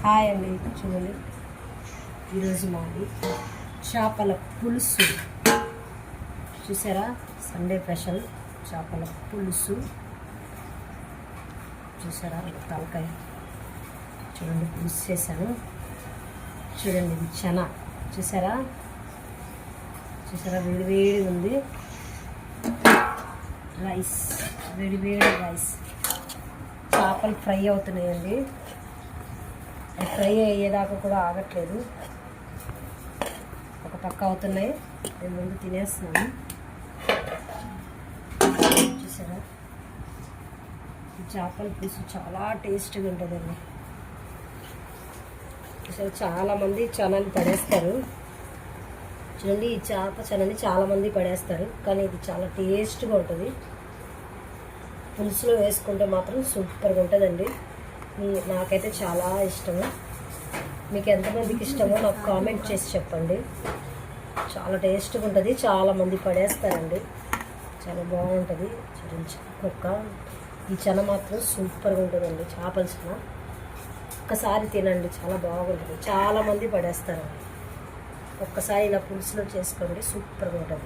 Hi అండి, చూడండి ఈరోజు మాది చేపల పులుసు. చూసారా, సండే స్పెషల్ చేపల పులుసు. చూసారా, తలకాయ చూడండి పులుసు చేశాను. చూడండి ఇది చనా, చూసారా చూసారా వేడి ఉంది. రైస్, వేడి రైస్. చేపలు ఫ్రై అవుతున్నాయండి. ఫ్రై అయ్యేదాకా కూడా ఆగట్లేదు. ఒక పక్క అవుతున్నాయి, నేను ముందు తినేస్తున్నాను. చూసారా, ఈ చేపల పులుసు చాలా టేస్ట్గా ఉంటుందండి. చూసారా, చాలామంది చనని పడేస్తారు. చూడండి, ఈ చేప చనని చాలామంది పడేస్తారు, కానీ ఇది చాలా టేస్ట్గా ఉంటుంది. పులుసులో వేసుకుంటే మాత్రం సూపర్గా ఉంటుందండి. నాకైతే చాలా ఇష్టము. మీకు ఎంతమందికి ఇష్టమో నాకు కామెంట్ చేసి చెప్పండి. చాలా టేస్ట్గా ఉంటుంది, చాలామంది పడేస్తారండి. చాలా బాగుంటుంది. చూడండి కుక్క, ఈ చెన మాత్రం సూపర్గా ఉంటుందండి. చేపల చెన ఒక్కసారి తినండి, చాలా బాగుంటుంది. చాలామంది పడేస్తారండి. ఒక్కసారి ఇలా పులుసులో చేసుకోండి, సూపర్గా ఉంటుంది.